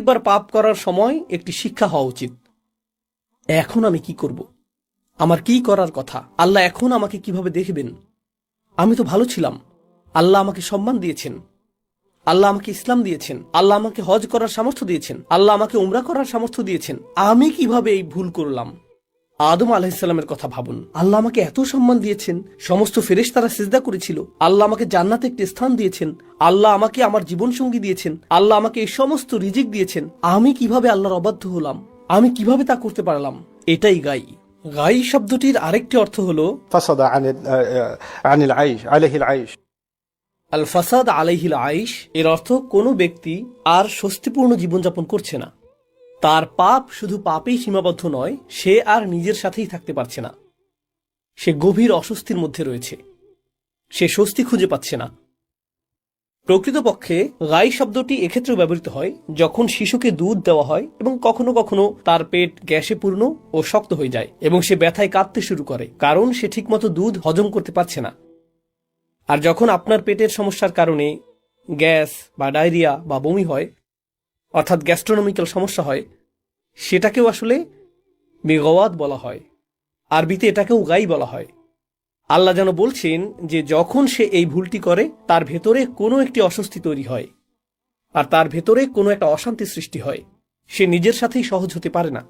একবার পাপ করার সময় একটি শিক্ষা হওয়া উচিত। এখন আমি কি করব? আমার কি করার কথা? আল্লাহ এখন আমাকে কিভাবে দেখবেন? আমি তো ভালো ছিলাম। আল্লাহ আমাকে সম্মান দিয়েছেন, আল্লাহ আমাকে ইসলাম দিয়েছেন, আল্লাহ আমাকে হজ করার সামর্থ্য দিয়েছেন, আল্লাহ আমাকে উমরা করার সামর্থ্য দিয়েছেন। আমি কিভাবে এই ভুল করলাম? আদম আলাইহিসসালামের কথা ভাবুন। আল্লাহ আমাকে এত সম্মান দিয়েছেন, সমস্ত ফেরেশতারা সিজদা করেছিল, আল্লাহ আমাকে জান্নাতে একটি স্থান দিয়েছেন, আল্লাহ আমাকে আমার জীবন সঙ্গী দিয়েছেন, আল্লাহ আমাকে এই সমস্ত রিজিক দিয়েছেন। আমি কিভাবে আল্লাহর অবাধ্য হলাম? আমি কিভাবে তা করতে পারলাম? এটাই গাই। গাই শব্দটির আরেকটি অর্থ হলো ফাসাদা আনিল আইশ, আলাইহিল আইশ। আল ফাসাদ আলাইহিল আইশ। এর অর্থ কোনো ব্যক্তি আর স্বস্তিপূর্ণ জীবনযাপন করছে না। তার পাপ শুধু পাপেই সীমাবদ্ধ নয়, সে আর নিজের সাথেই থাকতে পারছে না। সে গভীর অস্বস্তির মধ্যে রয়েছে, সে স্বস্তি খুঁজে পাচ্ছে না। প্রকৃতপক্ষে গাই শব্দটি এক্ষেত্রেও ব্যবহৃত হয় যখন শিশুকে দুধ দেওয়া হয় এবং কখনো কখনো তার পেট গ্যাসে পূর্ণ ও শক্ত হয়ে যায় এবং সে ব্যথায় কাঁদতে শুরু করে, কারণ সে ঠিকমতো দুধ হজম করতে পারছে না। আর যখন আপনার পেটের সমস্যার কারণে গ্যাস বা ডায়রিয়া বা বমি হয়, অর্থাৎ গ্যাস্ট্রোনমিক্যাল সমস্যা হয়, সেটাকেও আসলে বেগওয়াত বলা হয়। আরবিতে এটাকেও গাই বলা হয়। আল্লাহ যেন বলছেন যে যখন সে এই ভুলটি করে, তার ভেতরে কোনো একটি অস্বস্তি তৈরি হয় আর তার ভেতরে কোনো একটা অশান্তি সৃষ্টি হয়। সে নিজের সাথেই সহজ হতে পারে না।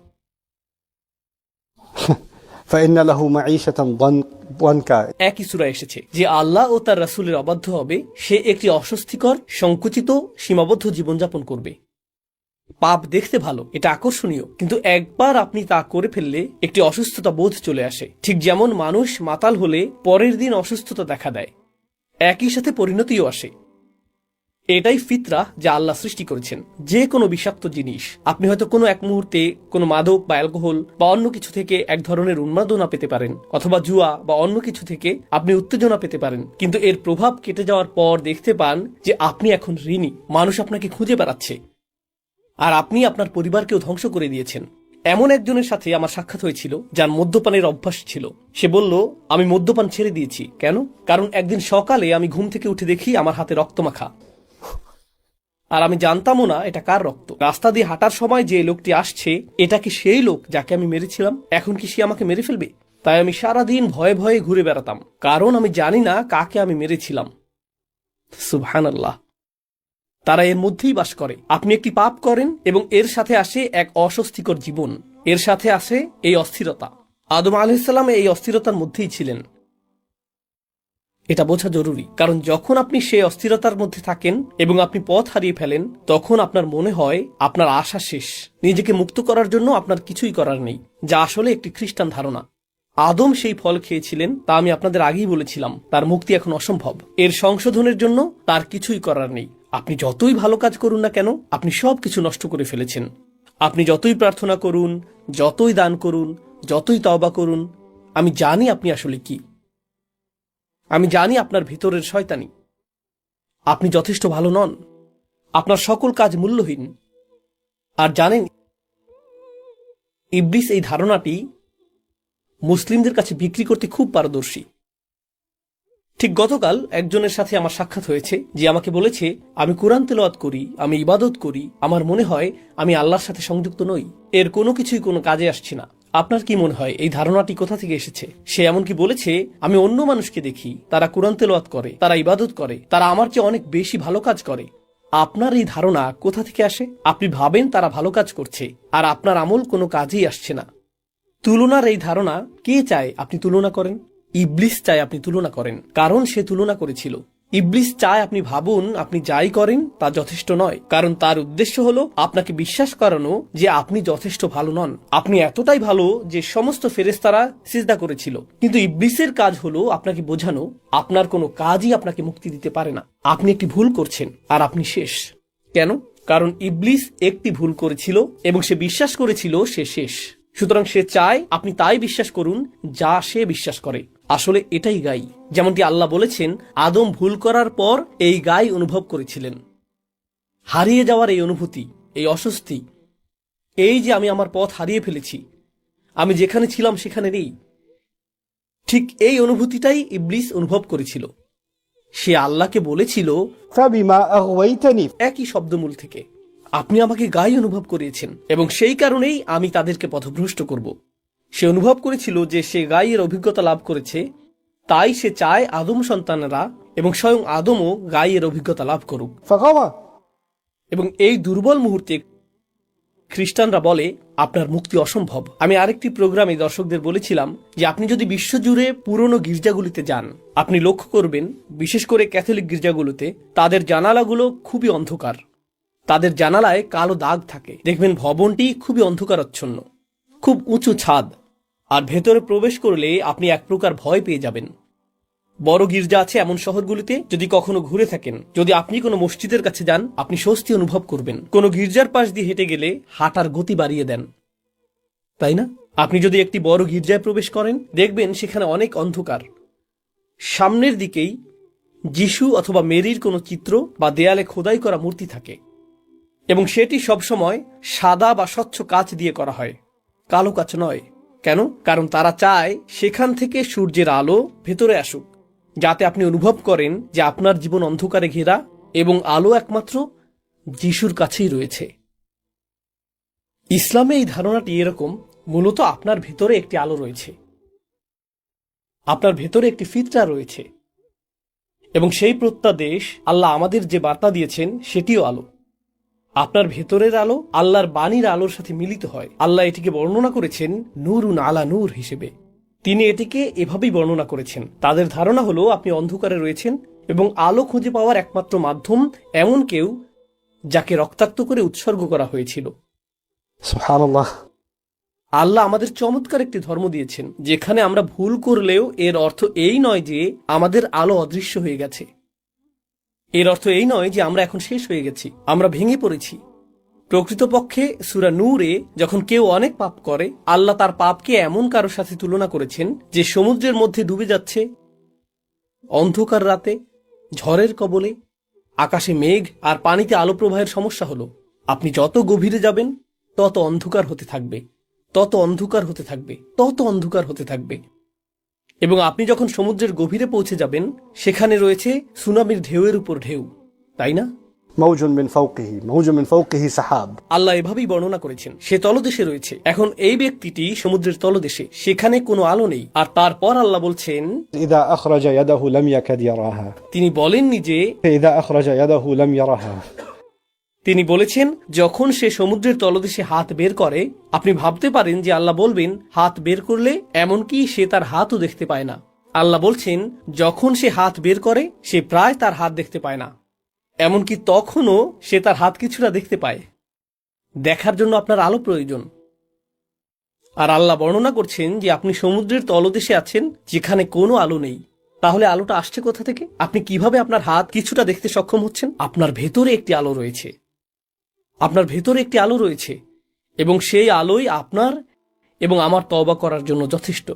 ফাইন্না লাহু মাঈশাতান দানকা। একই সূরা এসেছে যে আল্লাহ ও তার রাসূলের অবাধ্য হবে, সে একটি অস্বস্তিকর, সংকুচিত, সীমাবদ্ধ জীবনযাপন করবে। পাপ দেখতে ভালো, এটা আকর্ষণীয়, কিন্তু একবার আপনি তা করে ফেললে একটি অসুস্থতা বোধ চলে আসে। ঠিক যেমন মানুষ মাতাল হলে পরের দিন অসুস্থতা দেখা দেয়, একই সাথে পরিণতিও আসে। এটাই ফিতরা যা আল্লাহ সৃষ্টি করেছেন। যে কোনো বিষাক্ত জিনিস, আপনি হয়তো কোনো এক মুহূর্তে কোনো মাদক বা অ্যালকোহল বা অন্য কিছু থেকে এক ধরনের উন্মাদনা পেতে পারেন, অথবা জুয়া বা অন্য কিছু থেকে আপনি উত্তেজনা পেতে পারেন, কিন্তু এর প্রভাব কেটে যাওয়ার পর দেখতে পান যে আপনি এখন ঋণী। মানুষ আপনাকে খুঁজে বেড়াচ্ছে আর আপনি আপনার পরিবারকেও ধ্বংস করে দিয়েছেন। এমন একজনের সাথে আমার সাক্ষাৎ হয়েছিল যার মদ্যপানের অভ্যাস ছিল। সে বলল, আমি মদ্যপান ছেড়ে দিয়েছি। কেন? কারণ একদিন সকালে আমি ঘুম থেকে উঠে দেখি আমার হাতে রক্তমাখা, আর আমি জানতামও না এটা কার রক্ত। রাস্তা দিয়ে হাঁটার সময় যে লোকটি আসছে, এটা কি সেই লোক যাকে আমি মেরেছিলাম? এখন কি সে আমাকে মেরে ফেলবে? তাই আমি সারাদিন ভয়ে ভয়ে ঘুরে বেড়াতাম, কারণ আমি জানি না কাকে আমি মেরেছিলাম। সুবহানাল্লাহ। তারা এর মধ্যেই বাস করে। আপনি একটি পাপ করেন এবং এর সাথে আসে এক অস্বস্তিকর জীবন, এর সাথে আসে এই অস্থিরতা। আদম আলাইহিস সালাম এই অস্থিরতার মধ্যেই ছিলেন। এটা বোঝা জরুরি, কারণ যখন আপনি সেই অস্থিরতার মধ্যে থাকেন এবং আপনি পথ হারিয়ে ফেলেন, তখন আপনার মনে হয় আপনার আশা শেষ। নিজেকে মুক্ত করার জন্য আপনার কিছুই করার নেই, যা আসলে একটি খ্রিস্টান ধারণা। আদম সেই ফল খেয়েছিলেন, তা আমি আপনাদের আগেই বলেছিলাম। তার মুক্তি এখন অসম্ভব। এর সংশোধনের জন্য তার কিছুই করার নেই। আপনি যতই ভালো কাজ করুন না কেন, আপনি সবকিছু নষ্ট করে ফেলেছেন। আপনি যতই প্রার্থনা করুন, যতই দান করুন, যতই তওবা করুন, আমি জানি আপনি আসলে কি। আমি জানি আপনার ভিতরের শয়তানি। আপনি যথেষ্ট ভালো নন, আপনার সকল কাজ মূল্যহীন। আর জানেন, ইবলিস এই ধারণাটি মুসলিমদের কাছে বিক্রি করতে খুব পারদর্শী। ঠিক গতকাল একজনের সাথে আমার সাক্ষাৎ হয়েছে, যে আমাকে বলেছে, আমি কোরআন তেলাওয়াত করি, আমি ইবাদত করি, আমার মনে হয় আমি আল্লাহর সাথে সংযুক্ত নই, এর কোনো কিছুই কোনো কাজে আসছে না। আপনার কি মনে হয় এই ধারণাটি কোথা থেকে এসেছে? সে এমনকি বলেছে, আমি অন্য মানুষকে দেখি, তারা কোরআন তেলাওয়াত করে, তারা ইবাদত করে, তারা আমার চেয়ে অনেক বেশি ভালো কাজ করে। আপনার এই ধারণা কোথা থেকে আসে? আপনি ভাবেন তারা ভালো কাজ করছে, আর আপনার আমল কোনো কাজেই আসছে না। তুলনার এই ধারণা কে চায় আপনি তুলনা করেন? ইবলিস চায় আপনি তুলনা করেন, কারণ সে তুলনা করেছিল। ইবলিস চায় আপনি ভাবুন আপনি যাই করেন তা যথেষ্ট নয়, কারণ তার উদ্দেশ্য হলো আপনাকে বিশ্বাস করানো যে আপনি যথেষ্ট ভালো নন। আপনি এতটাই ভালো যে সমস্ত ফেরেশতারা সিজদা করেছিল। কিন্তু ইবলিসের কাজ হলো আপনাকে বোঝানো আপনার কোনো কাজই আপনাকে মুক্তি দিতে পারে না। আপনি একটি ভুল করছেন আর আপনি শেষ। কেন? কারণ ইবলিস একটি ভুল করেছিল এবং সে বিশ্বাস করেছিল সে শেষ। সুতরাং সে চায় আপনি তাই বিশ্বাস করুন যা সে বিশ্বাস করে। আসলে এটাই গাই। যেমনটি আল্লাহ বলেছেন, আদম ভুল করার পর এই গাই অনুভব করেছিলেন। হারিয়ে যাওয়ার এই অনুভূতি, এই অস্বস্তি, এই যে আমি আমার পথ হারিয়ে ফেলেছি, আমি যেখানে ছিলাম সেখানে নেই, ঠিক এই অনুভূতিটাই ইবলিস অনুভব করেছিল। সে আল্লাহকে বলেছিল ফাবিমা আগওয়াইতানি, একই শব্দমূল থেকে, আপনি আমাকে গায়ে অনুভব করিয়েছেন এবং সেই কারণেই আমি তাদেরকে পথভ্রষ্ট করব। সে অনুভব করেছিল যে সে গায়ের অভিজ্ঞতা লাভ করেছে, তাই সে চায় আদম সন্তানেরা এবং স্বয়ং আদমও গায়ের অভিজ্ঞতা লাভ করুক। فغوى. এবং এই দুর্বল মুহূর্তে খ্রিস্টানরা বলে আপনার মুক্তি অসম্ভব। আমি আরেকটি প্রোগ্রামে দর্শকদের বলেছিলাম যে আপনি যদি বিশ্বজুড়ে পুরনো গির্জাগুলিতে যান, আপনি লক্ষ্য করবেন বিশেষ করে ক্যাথলিক গির্জাগুলোতে তাদের জানালাগুলো খুবই অন্ধকার। তাদের জানালায় কালো দাগ থাকে। দেখবেন ভবনটি খুবই অন্ধকারাচ্ছন্ন, খুব উঁচু ছাদ, আর ভেতরে প্রবেশ করলে আপনি এক প্রকার ভয় পেয়ে যাবেন। বড় গির্জা আছে এমন শহরগুলিতে, যদি কখনো ঘুরে থাকেন, যদি আপনি কোনো মসজিদের কাছে যান, আপনি স্বস্তি অনুভব করবেন। কোনো গির্জার পাশ দিয়ে হেঁটে গেলে হাঁটার গতি বাড়িয়ে দেন, তাই না? আপনি যদি একটি বড় গির্জায় প্রবেশ করেন, দেখবেন সেখানে অনেক অন্ধকার। সামনের দিকেই যিশু অথবা মেরির কোনো চিত্র বা দেয়ালে খোদাই করা মূর্তি থাকে এবং সেটি সবসময় সাদা বা স্বচ্ছ কাচ দিয়ে করা হয়, কালো কাচ নয়। কেন? কারণ তারা চায় সেখান থেকে সূর্যের আলো ভেতরে আসুক, যাতে আপনি অনুভব করেন যে আপনার জীবন অন্ধকারে ঘেরা এবং আলো একমাত্র যিশুর কাছেই রয়েছে। ইসলামে এই ধারণাটি এরকম, মূলত আপনার ভেতরে একটি আলো রয়েছে, আপনার ভেতরে একটি ফিতরা রয়েছে এবং সেই প্রত্যাদেশ আল্লাহ আমাদের যে বার্তা দিয়েছেন সেটিও আলো। আপনার ভেতরের আলো আল্লাহর বাণীর আলোর সাথে মিলিত হয়। আল্লাহ এটিকে বর্ণনা করেছেন নূরুন আলা নূর হিসেবে। তিনি এটিকে এভাবেই বর্ণনা করেছেন। তাদের ধারণা হলো আপনি অন্ধকারে রয়েছেন এবং আলো খুঁজে পাওয়ার একমাত্র মাধ্যম এমন কেউ যাকে রক্তাক্ত করে উৎসর্গ করা হয়েছিল। সুবহানাল্লাহ। আল্লাহ আমাদের চমৎকার একটি ধর্ম দিয়েছেন যেখানে আমরা ভুল করলেও এর অর্থ এই নয় যে আমাদের আলো অদৃশ্য হয়ে গেছে। এর অর্থ এই নয় যে আমরা এখন শেষ হয়ে গেছি, আমরা ভেঙে পড়েছি। প্রকৃতপক্ষে সূরা নূরে যখন কেউ অনেক পাপ করে, আল্লাহ তার পাপকে এমন কারোর সাথে তুলনা করেছেন যে সমুদ্রের মধ্যে ডুবে যাচ্ছে, অন্ধকার রাতে, ঝড়ের কবলে, আকাশে মেঘ আর পানিতে আলো প্রবাহের সমস্যা হলো। আপনি যত গভীরে যাবেন তত অন্ধকার হতে থাকবে, তত অন্ধকার হতে থাকবে, তত অন্ধকার হতে থাকবে। এবং আপনি যখন সমুদ্রের গভীরে পৌঁছে যাবেন, সেখানে রয়েছে সুনামির ঢেউয়ের উপর ঢেউ, তাই না? موج من فوقه سحاب. আল্লাহ এভাবেই বর্ণনা করেছেন। সে তলদেশে রয়েছে। এখন এই ব্যক্তিটি সমুদ্রের তলদেশে, সেখানে কোনো আলো নেই। আর তারপর আল্লাহ বলছেন, إذا أخرج يده لم يكد يراها. তিনি বলেননি যে, إذا أخرج يده لم يرها. তিনি বলেছেন যখন সে সমুদ্রের তলদেশে হাত বের করে। আপনি ভাবতে পারেন যে আল্লাহ বলবেন হাত বের করলে, এমনকি সে তার হাতও দেখতে পায় না। আল্লাহ বলছেন যখন সে হাত বের করে সে প্রায় তার হাত দেখতে পায় না, এমনকি তখনও সে তার হাত কিছুটা দেখতে পায়। দেখার জন্য আপনার আলো প্রয়োজন। আর আল্লাহ বর্ণনা করছেন যে আপনি সমুদ্রের তলদেশে আছেন যেখানে কোনো আলো নেই। তাহলে আলোটা আসছে কোথা থেকে? আপনি কিভাবে আপনার হাত কিছুটা দেখতে সক্ষম হচ্ছেন? আপনার ভেতরে একটি আলো রয়েছে, আপনার ভেতরে একটি আলো রয়েছে এবং সেই আলোই আপনার এবং আমার তওবা করার জন্য যথেষ্ট।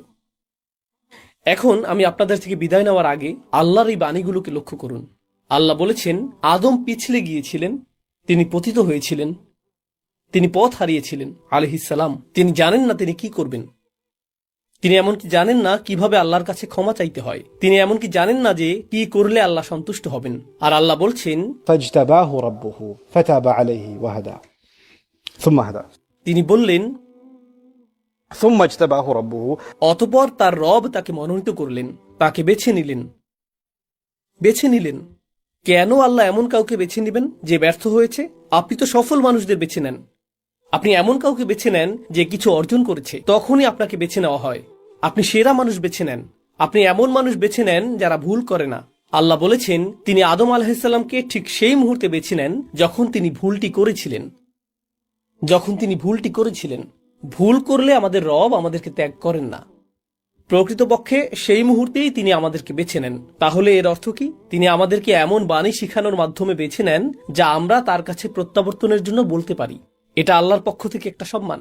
এখন আমি আপনাদের থেকে বিদায় নেওয়ার আগে আল্লাহর এই বাণীগুলোকে লক্ষ্য করুন। আল্লাহ বলেছেন আদম পিছলে গিয়েছিলেন, তিনি পতিত হয়েছিলেন, তিনি পথ হারিয়েছিলেন আলাইহিস সালাম। তিনি জানেন না তিনি কি করবেন। তিনি এমনকি জানেন না কিভাবে আল্লাহর কাছে ক্ষমা চাইতে হয়। তিনি এমনকি জানেন না যে কি করলে আল্লাহ সন্তুষ্ট হবেন। আর আল্লাহ বলছেন فاجتباه ربه فتاب عليه وهدى. ثم هدى. তিনি বললেন ثم اجتباه ربه. অতঃপর তার রব তাকে মনোনীত করলেন, তাকে বেছে নিলেন। বেছে নিলেন কেন? আল্লাহ এমন কাউকে বেছে নেবেন যে ব্যর্থ হয়েছে? আপনি তো সফল মানুষদের বেছে নেন। আপনি এমন কাউকে বেছে নেন যে কিছু অর্জন করেছে, তখনই আপনাকে বেছে নেওয়া হয়। আপনি সেরা মানুষ বেছে নেন। আপনি এমন মানুষ বেছে নেন যারা ভুল করে না। আল্লাহ বলেছেন তিনি আদম আলাইহিসসালামকে ঠিক সেই মুহূর্তে বেছে নেন যখন তিনি ভুলটি করেছিলেন। যখন তিনি ভুলটি করেছিলেন। ভুল করলে আমাদের রব আমাদেরকে ত্যাগ করেন না। প্রকৃতপক্ষে সেই মুহূর্তেই তিনি আমাদেরকে বেছে নেন। তাহলে এর অর্থ কি? তিনি আমাদেরকে এমন বাণী শিখানোর মাধ্যমে বেছে নেন যা আমরা তার কাছে প্রত্যাবর্তনের জন্য বলতে পারি। এটা আল্লাহর পক্ষ থেকে একটা সম্মান।